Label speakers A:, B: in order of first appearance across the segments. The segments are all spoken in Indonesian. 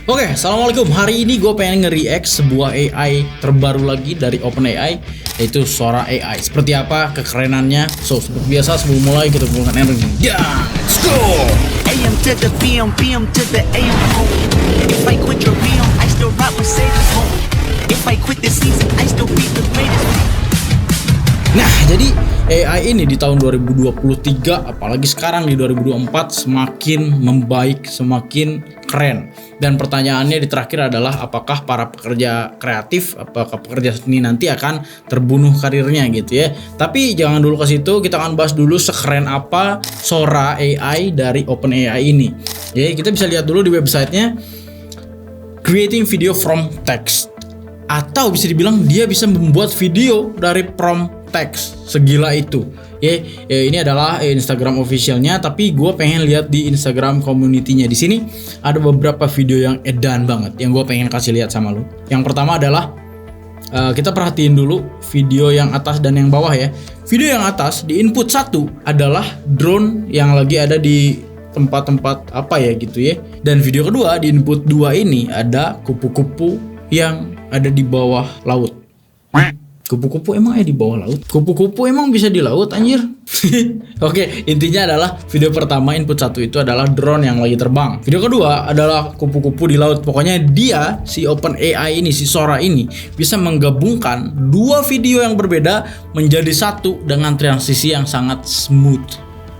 A: Oke, assalamualaikum. Hari ini gue pengen nge-react sebuah AI terbaru lagi dari OpenAI, yaitu Sora AI. Seperti apa kekerenannya? So, seperti biasa sebelum mulai kita gunakan energi. Let's go!
B: AM to the PM, PM to the AM. If I quit your realm, I still rock with Sailor's home. If I quit this season, I still be the greatest.
A: Nah, jadi AI ini di tahun 2023, apalagi sekarang di 2024 semakin membaik, semakin keren. Dan pertanyaannya di terakhir adalah apakah para pekerja kreatif, apakah pekerja seni nanti akan terbunuh karirnya gitu ya. Tapi jangan dulu ke situ, kita akan bahas dulu sekeren apa Sora AI dari OpenAI ini. Ya, kita bisa lihat dulu di websitenya, creating video from text. Atau bisa dibilang dia bisa membuat video dari prompt teks, segila itu. Ini adalah Instagram officialnya, tapi gue pengen lihat di Instagram community-nya. Di sini ada beberapa video yang edan banget yang gue pengen kasih lihat sama lu. Yang pertama adalah kita perhatiin dulu video yang atas dan yang bawah ya. Video yang atas di input 1 adalah drone yang lagi ada di tempat-tempat apa ya gitu ya. Dan video kedua di input 2 ini ada kupu-kupu yang ada di bawah laut. Kupu-kupu emang di bawah laut? Kupu-kupu emang bisa di laut anjir? Oke, intinya adalah video pertama input 1 itu adalah drone yang lagi terbang. Video kedua adalah kupu-kupu di laut. Pokoknya dia, si OpenAI ini, si Sora ini bisa menggabungkan dua video yang berbeda menjadi satu dengan transisi yang sangat smooth.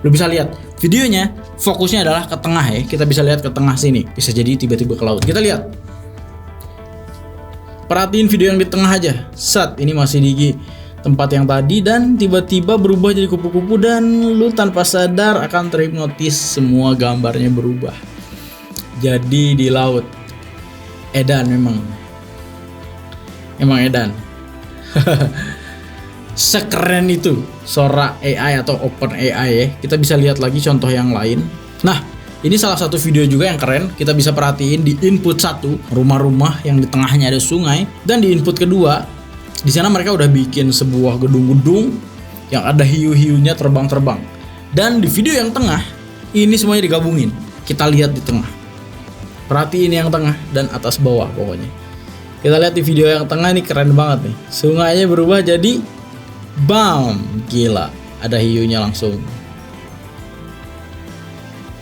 A: Lu bisa lihat videonya, fokusnya adalah ke tengah ya. Kita bisa lihat ke tengah sini. Bisa jadi tiba-tiba ke laut. Kita lihat. Perhatiin video yang di tengah aja. Ini masih di tempat yang tadi dan tiba-tiba berubah jadi kupu-kupu dan lu tanpa sadar akan terhipnotis, semua gambarnya berubah jadi di laut. Edan memang edan. Sekeren itu Sora AI atau OpenAI ya. Kita bisa lihat lagi contoh yang lain. Nah, ini salah satu video juga yang keren. Kita bisa perhatiin di input 1 rumah-rumah yang di tengahnya ada sungai, dan di input kedua di sana mereka udah bikin sebuah gedung-gedung yang ada hiu-hiunya terbang-terbang. Dan di video yang tengah ini semuanya digabungin. Kita lihat di tengah. Perhatiin yang tengah dan atas bawah pokoknya. Kita lihat di video yang tengah ini keren banget nih. Sungainya berubah jadi bam, gila. Ada hiunya langsung.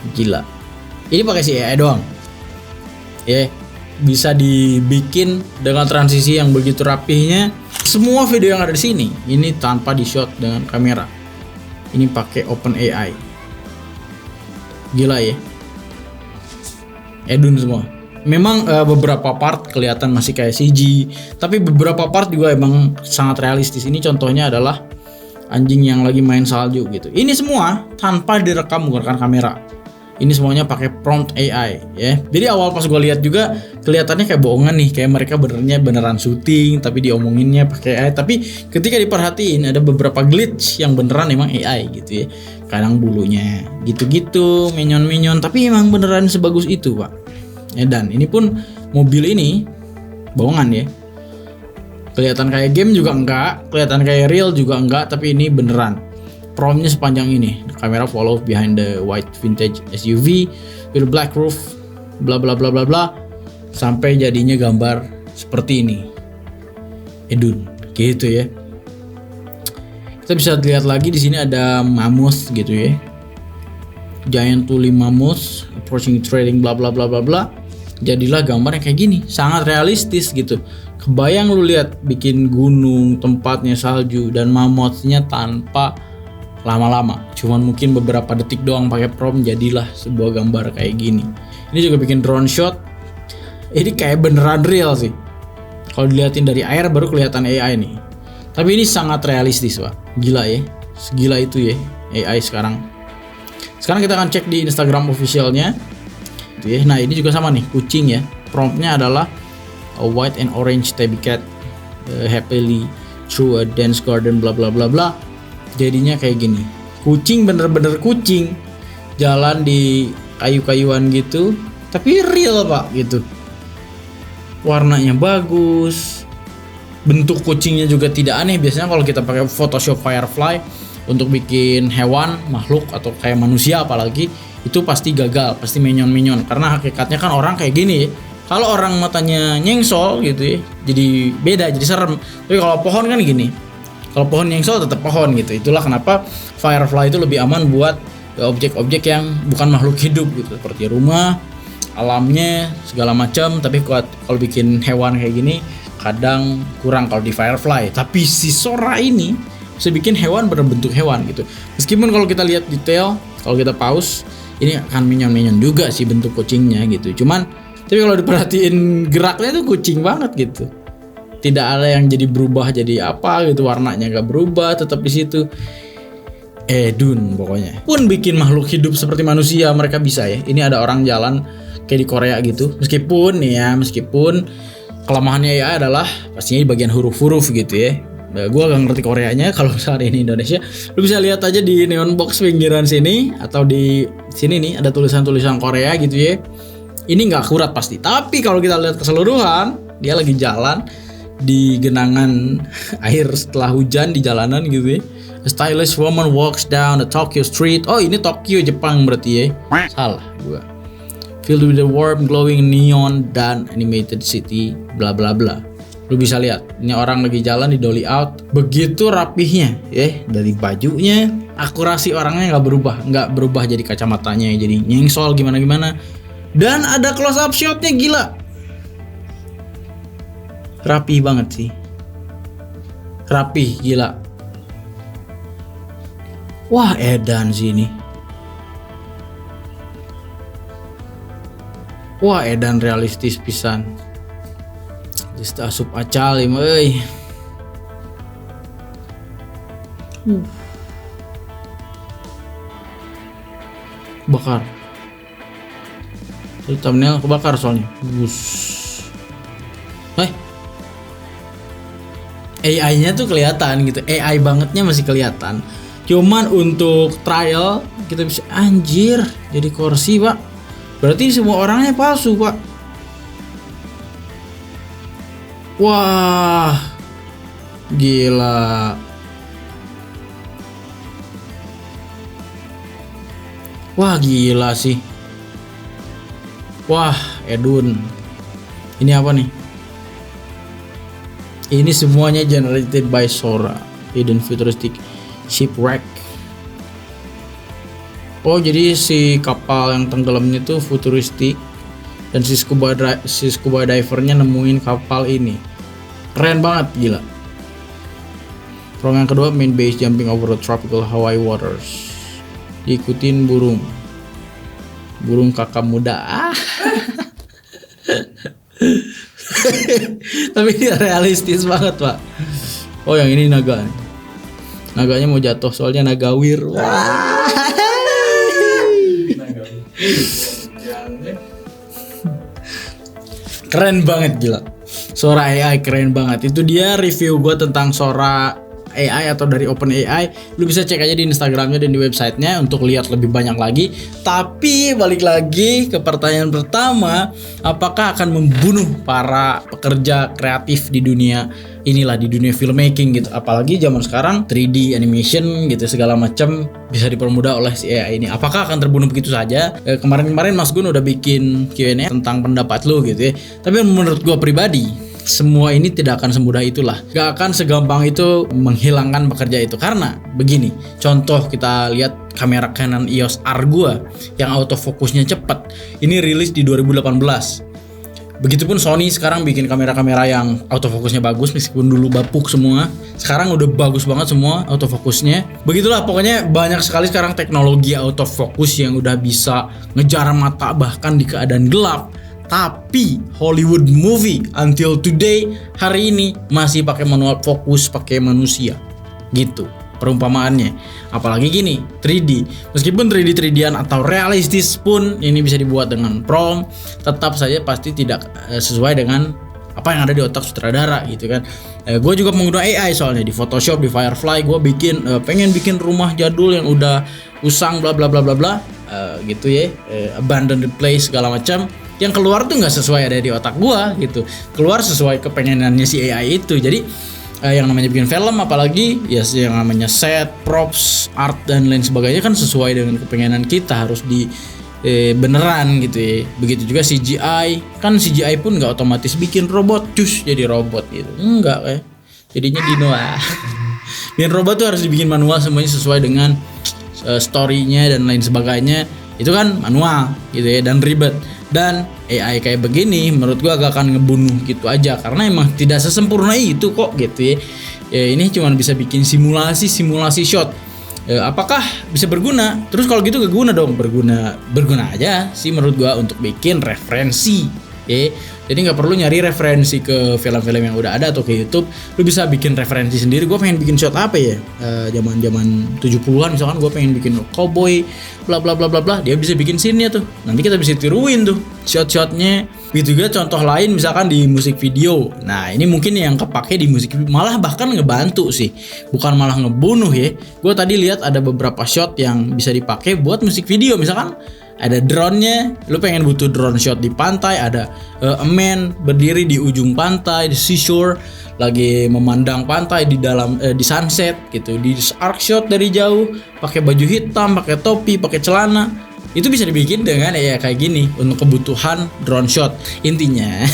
A: Gila. Ini pakai si AI doang. Bisa dibikin dengan transisi yang begitu rapihnya. Semua video yang ada di sini ini tanpa di shot dengan kamera. Ini pakai OpenAI. Gila ya. Edun semua. Memang beberapa part kelihatan masih kayak CG, tapi beberapa part juga emang sangat realistis. Ini contohnya adalah anjing yang lagi main salju gitu. Ini semua tanpa direkam menggunakan kamera. Ini semuanya pakai prompt AI ya. Jadi awal pas gue lihat juga kelihatannya kayak bohongan nih, kayak mereka beneran syuting tapi diomonginnya pakai AI. Tapi ketika diperhatiin ada beberapa glitch yang beneran emang AI gitu ya. Kadang bulunya gitu-gitu, minyon-minyon, tapi emang beneran sebagus itu pak. Dan ini pun mobil ini bohongan ya. Kelihatan kayak game juga enggak, kelihatan kayak real juga enggak, tapi ini beneran. Promptnya sepanjang ini, the camera follow behind the white vintage SUV with a black roof, bla bla bla bla bla, sampai jadinya gambar seperti ini. Edun, gitu ya. Kita bisa lihat lagi di sini ada mammoth gitu ya, giant woolly mammoth approaching trading bla bla bla bla bla. Jadilah gambar yang kayak gini, sangat realistis gitu. Kebayang lu lihat bikin gunung, tempatnya salju dan mammothnya tanpa lama-lama, cuman mungkin beberapa detik doang pakai prompt jadilah sebuah gambar kayak gini. Ini juga bikin drone shot. Ini kayak beneran real sih. Kalau dilihatin dari air baru kelihatan AI nih. Tapi ini sangat realistis pak. Gila ya, segila itu ya AI sekarang. Sekarang kita akan cek di Instagram officialnya. Nah ini juga sama nih, kucing ya. Promptnya adalah a white and orange tabby cat happily through a dense garden bla bla bla bla. Jadinya kayak gini. Kucing bener-bener kucing jalan di kayu-kayuan gitu, tapi real pak gitu. Warnanya bagus. Bentuk kucingnya juga tidak aneh. Biasanya kalau kita pakai Photoshop Firefly untuk bikin hewan, makhluk atau kayak manusia apalagi, itu pasti gagal, pasti menyon-menyon. Karena hakikatnya kan orang kayak gini, Kalau orang matanya nyengsol gitu ya, jadi beda, jadi serem. Tapi kalau pohon kan gini, kalau pohon nyengsol tetap pohon gitu. Itulah kenapa Firefly itu lebih aman buat objek-objek yang bukan makhluk hidup gitu, seperti rumah, alamnya segala macam. Tapi kalau bikin hewan kayak gini kadang kurang kalau di Firefly. Tapi si Sora ini bisa bikin hewan berbentuk hewan gitu. Meskipun kalau kita lihat detail, kalau kita pause, ini akan minyon-minyon juga sih bentuk kucingnya gitu. Cuman tapi kalau diperhatiin geraknya tuh kucing banget gitu. Tidak ada yang jadi berubah jadi apa gitu, warnanya gak berubah, tetap di situ. Edun pokoknya. Pun bikin makhluk hidup seperti manusia mereka bisa ya. Ini ada orang jalan kayak di Korea gitu. Meskipun kelemahannya ya adalah pastinya di bagian huruf-huruf gitu ya. Gue gak ngerti Koreanya. Kalau saat ini Indonesia, lu bisa lihat aja di neon box pinggiran sini atau di sini nih ada tulisan-tulisan Korea gitu ya. Ini nggak akurat pasti. Tapi kalau kita lihat keseluruhan, dia lagi jalan di genangan air setelah hujan di jalanan gitu ya. A stylish woman walks down the Tokyo street. Oh ini Tokyo Jepang berarti ya. Salah gue. Filled with the warm glowing neon dan animated city bla bla bla. Lu bisa lihat, ini orang lagi jalan di dolly out, begitu rapihnya ya, dari bajunya, akurasi orangnya nggak berubah jadi kacamatanya jadi nyengsol gimana, dan ada close up shotnya gila, rapi banget sih, rapih gila, wah edan sih ini, wah edan realistis pisan. Just asup acalim euy. Bakar. Itu thumbnail kebakar soalnya. AI-nya tuh kelihatan gitu. AI bangetnya masih kelihatan. Cuman untuk trial kita bisa anjir jadi kursi, Pak. Berarti semua orangnya palsu, Pak. Wah, gila. Wah, gila sih. Wah, Edun. Ini apa nih? Ini semuanya generated by Sora. Hidden futuristic shipwreck. Oh, jadi si kapal yang tenggelamnya tuh futuristik. Dan si scuba divernya nemuin kapal ini. Keren banget, gila. Program yang kedua, main base jumping over the tropical Hawaii waters. Diikutin burung kakak muda. Tapi dia realistis banget, Pak. Oh, yang ini naga. Naganya mau jatuh soalnya nagawir. Keren banget gila. Sora AI keren banget. Itu dia review gue tentang Sora AI atau dari OpenAI. Lu bisa cek aja di Instagramnya dan di websitenya untuk lihat lebih banyak lagi. Tapi balik lagi ke pertanyaan pertama, apakah akan membunuh para pekerja kreatif di dunia inilah, di dunia filmmaking gitu. Apalagi zaman sekarang 3D animation gitu segala macam bisa dipermudah oleh si AI ini. Apakah akan terbunuh begitu saja? Kemarin Mas Gun udah bikin Q&A tentang pendapat lu gitu ya. Tapi menurut gua pribadi, semua ini tidak akan semudah itulah. Gak akan segampang itu menghilangkan pekerja itu. Karena begini, contoh kita lihat kamera Canon EOS R gua yang autofokusnya cepat. Ini rilis di 2018. Begitupun Sony sekarang bikin kamera-kamera yang autofokusnya bagus, meskipun dulu bapuk semua. Sekarang udah bagus banget semua autofokusnya. Begitulah pokoknya, banyak sekali sekarang teknologi autofokus yang udah bisa ngejar mata bahkan di keadaan gelap. Tapi Hollywood movie until today, hari ini masih pakai manual fokus, pakai manusia. Gitu perumpamaannya. Apalagi gini, 3D. Meskipun 3D-3D-an atau realistis pun ini bisa dibuat dengan prompt, tetap saja pasti tidak sesuai dengan apa yang ada di otak sutradara gitu kan. Gue juga menggunakan AI soalnya di Photoshop, di Firefly. Gue pengen bikin rumah jadul yang udah usang bla bla bla bla bla gitu ya, abandoned place segala macam. Yang keluar tuh nggak sesuai ada di otak gue gitu. Keluar sesuai kepengenannya si AI itu. Jadi yang namanya bikin film, apalagi ya yang namanya set, props, art dan lain sebagainya kan sesuai dengan kepengenan kita, harus beneran gitu ya. Begitu juga CGI, kan CGI pun nggak otomatis bikin robot cus jadi robot gitu, enggak kayak jadinya dino bikin robot tuh harus dibikin manual semuanya sesuai dengan story-nya dan lain sebagainya, itu kan manual gitu ya dan ribet. Dan AI kayak begini menurut gua agak akan ngebunuh gitu aja karena emang tidak sesempurna itu kok gitu ya. Ini cuma bisa bikin simulasi shot. Apakah bisa berguna? Terus kalau gitu gak guna dong. Berguna aja sih menurut gua untuk bikin referensi. Jadi nggak perlu nyari referensi ke film-film yang udah ada atau ke YouTube. Lu bisa bikin referensi sendiri. Gue pengen bikin shot apa ya? Zaman 70-an misalkan gue pengen bikin cowboy bla bla bla bla bla. Dia bisa bikin scene-nya tuh. Nanti kita bisa tiruin tuh shot-shotnya. Gitu juga contoh lain misalkan di musik video. Nah, ini mungkin yang kepake di musik video, malah bahkan ngebantu sih. Bukan malah ngebunuh ya. Gue tadi lihat ada beberapa shot yang bisa dipakai buat musik video. Misalkan ada drone-nya, lu pengen butuh drone shot di pantai, ada a man berdiri di ujung pantai, di seashore, lagi memandang pantai di dalam di sunset gitu, di arc shot dari jauh, pakai baju hitam, pakai topi, pakai celana. Itu bisa dibikin dengan ya kayak gini untuk kebutuhan drone shot. Intinya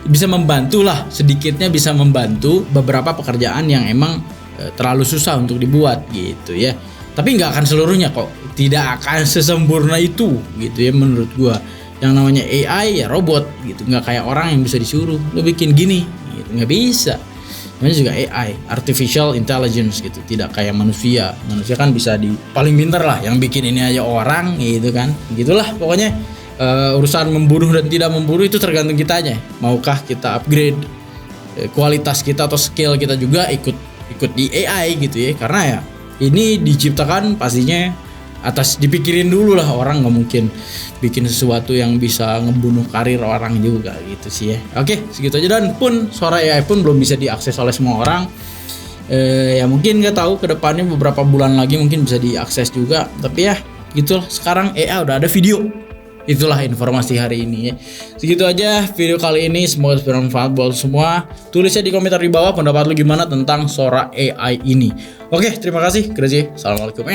A: bisa membantu lah, sedikitnya bisa membantu beberapa pekerjaan yang emang terlalu susah untuk dibuat gitu ya. Tapi nggak akan seluruhnya kok, tidak akan sesempurna itu gitu ya menurut gua. Yang namanya AI ya robot gitu, nggak kayak orang yang bisa disuruh lu bikin gini gitu, nggak bisa. Namanya juga AI, artificial intelligence gitu, tidak kayak manusia. Manusia kan bisa paling pintar lah, yang bikin ini aja orang gitu kan. Gitulah pokoknya urusan membunuh dan tidak membunuh itu tergantung kitanya. Maukah kita upgrade kualitas kita atau skill kita juga ikut di AI gitu ya, karena ya ini diciptakan pastinya atas dipikirin dulu lah, orang nggak mungkin bikin sesuatu yang bisa ngebunuh karir orang juga gitu sih ya. Oke, segitu aja. Dan pun suara AI pun belum bisa diakses oleh semua orang. Ya mungkin nggak tahu kedepannya beberapa bulan lagi mungkin bisa diakses juga. Tapi ya gitulah, sekarang AI udah ada video. Itulah informasi hari ini ya. Segitu aja video kali ini, semoga bermanfaat buat semua. Tulisnya di komentar di bawah pendapat lu gimana tentang Sora AI ini. Oke, terima kasih. Assalamualaikum.